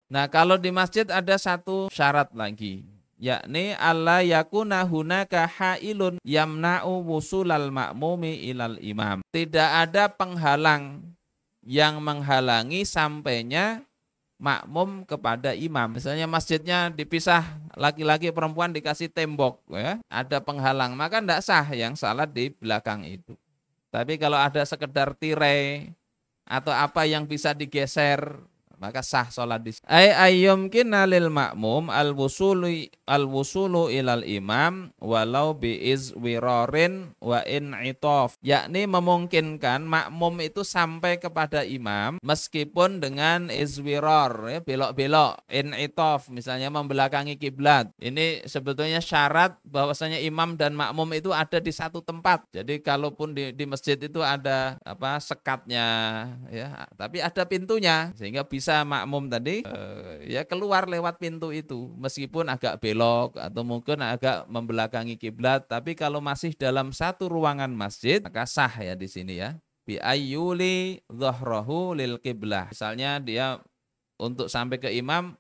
Nah, kalau di masjid ada satu syarat lagi, yakni alla yakuna hunaka hailun yamna'u wusulal ma'mumi ilal imam. Tidak ada penghalang yang menghalangi sampainya makmum kepada imam. Misalnya masjidnya dipisah, laki-laki perempuan dikasih tembok, ya, ada penghalang, maka tidak sah yang salat di belakang itu. Tapi kalau ada sekedar tirai atau apa yang bisa digeser, maka sah sholat di ayyumkina lil makmum al-wusulu ilal imam walau biizwirarin wa in'itof, yakni memungkinkan makmum itu sampai kepada imam meskipun dengan izwirar, ya, belok-belok, in'itof, misalnya membelakangi kiblat. Ini sebetulnya syarat bahwasanya imam dan makmum itu ada di satu tempat. Jadi kalaupun di masjid itu ada apa sekatnya, ya, tapi ada pintunya sehingga bisa makmum tadi ya keluar lewat pintu itu meskipun agak belok atau mungkin agak membelakangi kiblat. Tapi kalau masih dalam satu ruangan masjid maka sah ya di sini, ya, bi ayyuli dhahrahu lil qiblah. Misalnya dia untuk sampai ke imam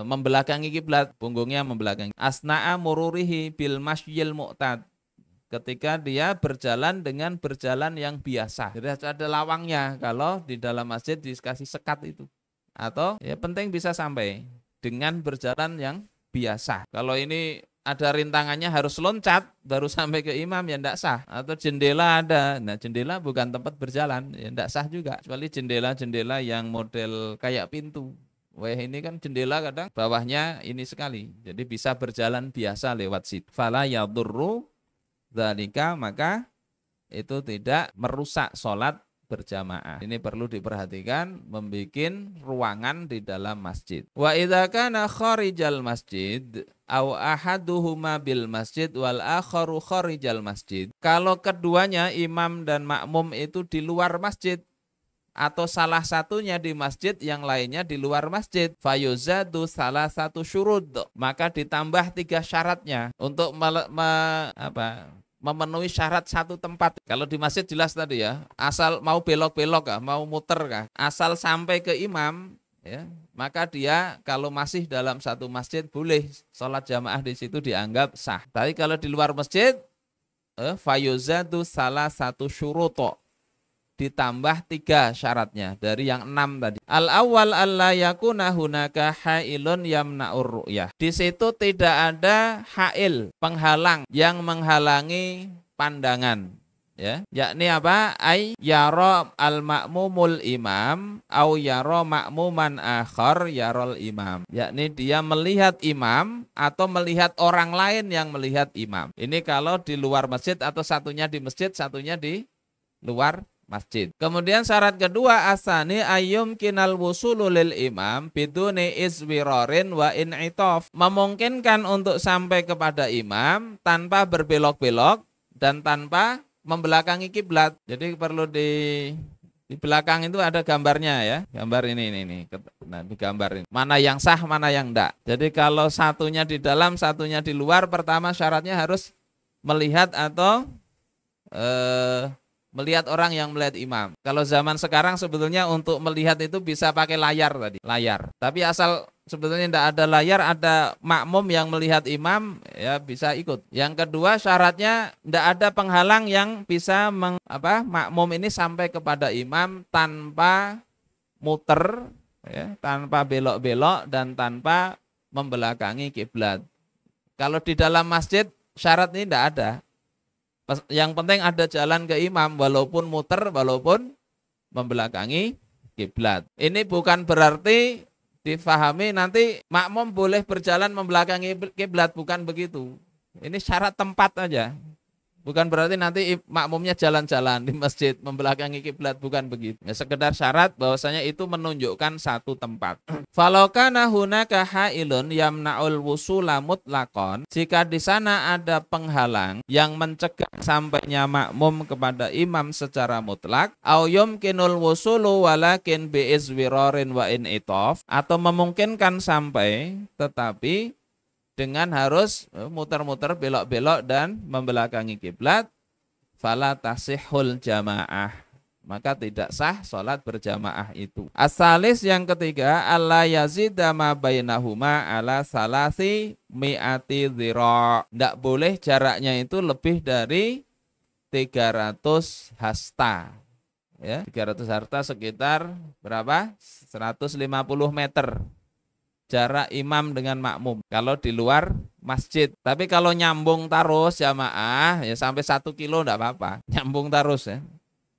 membelakangi kiblat, punggungnya membelakangi. Asna'a mururihi bil masyil mu'tad, ketika dia berjalan dengan berjalan yang biasa. Jadi ada lawangnya kalau di dalam masjid dikasih sekat itu. Atau ya penting bisa sampai dengan berjalan yang biasa. Kalau ini ada rintangannya harus loncat baru sampai ke imam, ya tidak sah. Atau jendela ada, nah jendela bukan tempat berjalan, ya tidak sah juga. Kecuali jendela-jendela yang model kayak pintu. Wah, ini kan jendela kadang bawahnya ini sekali, jadi bisa berjalan biasa lewat situ. Fala yadurru dzalika, maka itu tidak merusak sholat berjamaah. Ini perlu diperhatikan, membuat ruangan di dalam masjid. Wa idza kana kharijal masjid aw ahaduhuma bil masjid wal akharu kharijal masjid. Kalau keduanya imam dan makmum itu di luar masjid atau salah satunya di masjid, yang lainnya di luar masjid, fayuzadu salah satu syurud, maka ditambah 3 syaratnya untuk memenuhi syarat satu tempat. Kalau di masjid jelas tadi, ya, asal mau belok-belok kah, mau muter kah, asal sampai ke imam, ya, maka dia kalau masih dalam satu masjid boleh sholat jamaah di situ dianggap sah. Tapi kalau di luar masjid, fayuzadu salah satu syuruto, ditambah 3 syaratnya dari yang 6 tadi. Al-awwal alla yakuna hunaka hailun yamna'ur ru'yah. Di situ tidak ada hail, penghalang yang menghalangi pandangan, ya. Yakni apa? Ay yara al-ma'mumul imam au yara ma'muman akhar yarol imam. Yakni dia melihat imam atau melihat orang lain yang melihat imam. Ini kalau di luar masjid atau satunya di masjid, satunya di luar masjid. Kemudian syarat kedua, asani ayyum kinal wusulu lil imam biduni izwirarin wa in'itof, memungkinkan untuk sampai kepada imam tanpa berbelok-belok dan tanpa membelakangi kiblat. Jadi perlu di belakang itu ada gambarnya, ya, gambar ini. Nah, di gambar ini mana yang sah, mana yang enggak. Jadi kalau satunya di dalam, satunya di luar, pertama syaratnya harus melihat atau melihat orang yang melihat imam. Kalau zaman sekarang sebetulnya untuk melihat itu bisa pakai layar tadi, layar. Tapi asal sebetulnya tidak ada layar, ada makmum yang melihat imam, ya bisa ikut. Yang kedua syaratnya tidak ada penghalang yang bisa makmum ini sampai kepada imam tanpa muter, ya, tanpa belok-belok dan tanpa membelakangi kiblat. Kalau di dalam masjid syarat ini tidak ada. Yang penting ada jalan ke imam, walaupun muter, walaupun membelakangi kiblat. Ini bukan berarti difahami nanti makmum boleh berjalan membelakangi kiblat, bukan begitu. Ini syarat tempat aja. Bukan berarti nanti makmumnya jalan-jalan di masjid membelakangi kiblat, bukan begitu. Ya, sekedar syarat bahwasanya itu menunjukkan satu tempat. Falau kana hunaka hailun yamna'ul wusula mutlaqan, jika di sana ada penghalang yang mencegah sampainya makmum kepada imam secara mutlak, au yumkinul wusulu walakin biizwirarin wa in'itof, atau memungkinkan sampai tetapi dengan harus muter-muter, belok-belok dan membelakangi kiblat, fala tasihul jamaah, maka tidak sah sholat berjamaah itu. As-salis yang ketiga, alla yazida ma bainahuma ala salasi mi'ati dhira'. Tidak boleh jaraknya itu lebih dari 300 hasta. Ya, 300 hasta sekitar berapa? 150 meter. Jarak imam dengan makmum kalau di luar masjid. Tapi kalau nyambung terus jamaah ya sampai 1 kilo enggak apa-apa. Nyambung terus ya.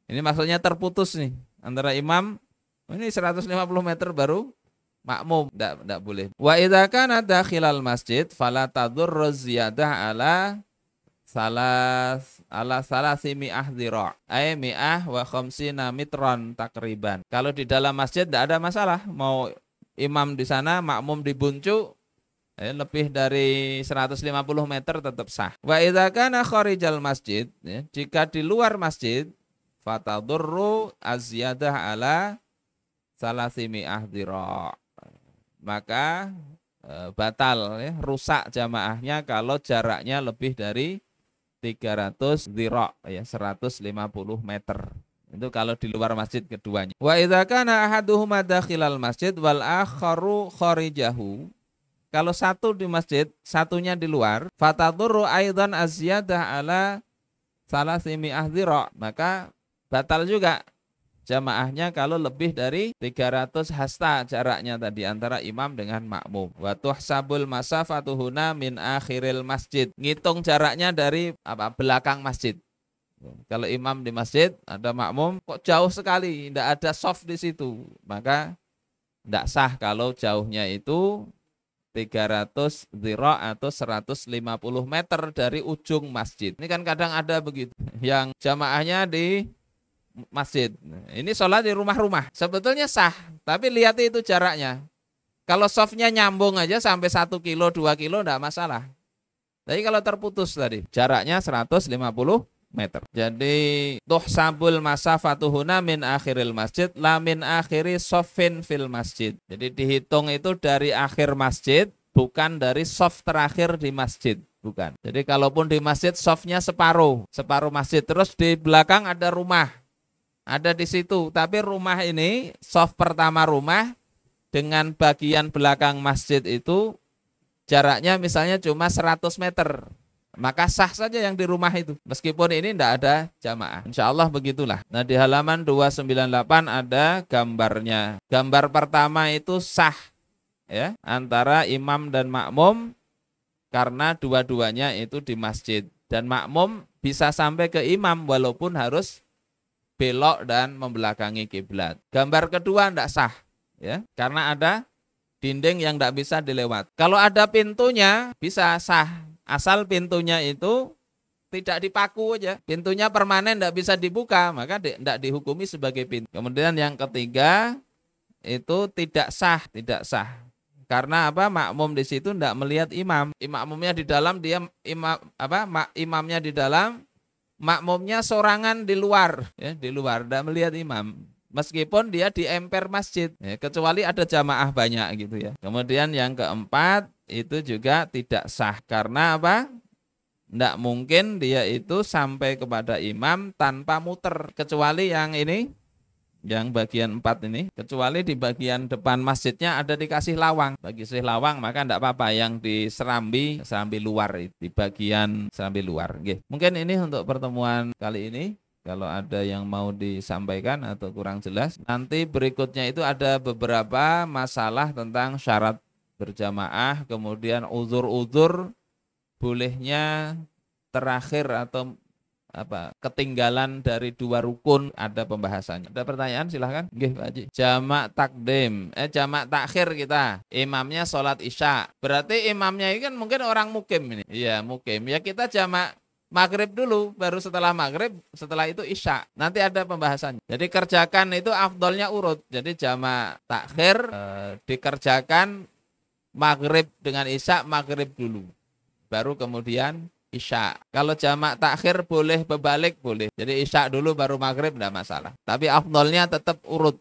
Ini maksudnya terputus nih antara imam ini 150 meter baru makmum, enggak boleh. Wa idza kana dakhilal masjid fala tadurru ziyadah ala salasi mi'ah dhira' ay mi'ah wa khamsina mitron takriban. Kalau di dalam masjid enggak ada masalah, mau imam di sana, makmum di buncuk, lebih dari 150 meter tetap sah. Wa idza kana kharijal masjid, ya, jika di luar masjid, fatadurru azyadah ala salasimi'ah dhira'. Maka batal, ya, rusak jamaahnya kalau jaraknya lebih dari 300 dhira', ya, 150 meter. Itu kalau di luar masjid keduanya. Wa idza kana ahaduhuma dakhilal masjid wal akharu kharijahu. Kalau satu di masjid, satunya di luar, fatadurru aidan azyadah ala salasimi'ah dhira', maka batal juga jamaahnya kalau lebih dari 300 hasta jaraknya tadi antara imam dengan makmum. Wa tuhsabul masafatu huna min akhiril masjid. Ngitung jaraknya dari belakang masjid. Kalau imam di masjid, ada makmum, kok jauh sekali, tidak ada soft di situ, maka tidak sah kalau jauhnya itu 300 dhira' atau 150 meter dari ujung masjid. Ini kan kadang ada begitu, yang jamaahnya di masjid. Ini sholat di rumah-rumah, sebetulnya sah, tapi lihat itu jaraknya. Kalau softnya nyambung aja sampai 1 kilo, 2 kilo, tidak masalah. Tapi kalau terputus tadi, jaraknya 150 meter. Jadi tuhsabul masafatuhuna min akhiril masjid la min akhiri soffin fil masjid. Jadi dihitung itu dari akhir masjid, bukan dari soft terakhir di masjid, bukan. Jadi kalaupun di masjid softnya separuh masjid, terus di belakang ada rumah, ada di situ. Tapi rumah ini soft pertama rumah dengan bagian belakang masjid itu jaraknya misalnya cuma 100 meter. Maka sah saja yang di rumah itu, meskipun ini tidak ada jamaah. Insya Allah begitulah. Nah, di halaman 298 ada gambarnya. Gambar pertama itu sah, ya, antara imam dan makmum karena dua-duanya itu di masjid. Dan makmum bisa sampai ke imam walaupun harus belok dan membelakangi kiblat. Gambar kedua tidak sah, ya, karena ada dinding yang tidak bisa dilewat. Kalau ada pintunya bisa sah. Asal pintunya itu tidak dipaku aja, pintunya permanen tidak bisa dibuka, maka tidak dihukumi sebagai pintu. Kemudian yang ketiga itu tidak sah. Karena apa? Makmum di situ tidak melihat imam. Imamnya di dalam, dia imamnya di dalam, makmumnya sorangan di luar, ya, di luar tidak melihat imam. Meskipun dia di emper masjid, ya, kecuali ada jamaah banyak gitu ya. Kemudian yang keempat itu juga tidak sah karena apa? Tidak mungkin dia itu sampai kepada imam tanpa muter, kecuali yang ini, yang bagian 4 ini, kecuali di bagian depan masjidnya ada dikasih lawang. Bagi kasih lawang maka tidak apa-apa, yang di serambi luar, di bagian serambi luar. Mungkin ini untuk pertemuan kali ini. Kalau ada yang mau disampaikan atau kurang jelas, nanti berikutnya itu ada beberapa masalah tentang syarat berjamaah, kemudian uzur-uzur bolehnya terakhir atau ketinggalan dari 2 rukun, ada pembahasannya. Ada pertanyaan silahkan. Nggih, Pak Haji. Jamak takdim, jamak takhir kita. Imamnya sholat isya. Berarti imamnya ini kan mungkin orang mukim ini. Iya, mukim. Ya kita jamak maghrib dulu, baru setelah maghrib, setelah itu isya. Nanti ada pembahasannya. Jadi kerjakan itu afdolnya urut. Jadi jamak takhir dikerjakan maghrib dengan isya, maghrib dulu, baru kemudian isya. Kalau jamak takhir boleh berbalik, boleh. Jadi isya dulu baru maghrib, tidak masalah. Tapi afdolnya tetap urut.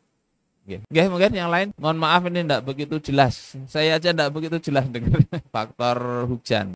Mungkin yang lain. Mohon maaf ini tidak begitu jelas. Saya aja tidak begitu jelas dengar faktor hujan.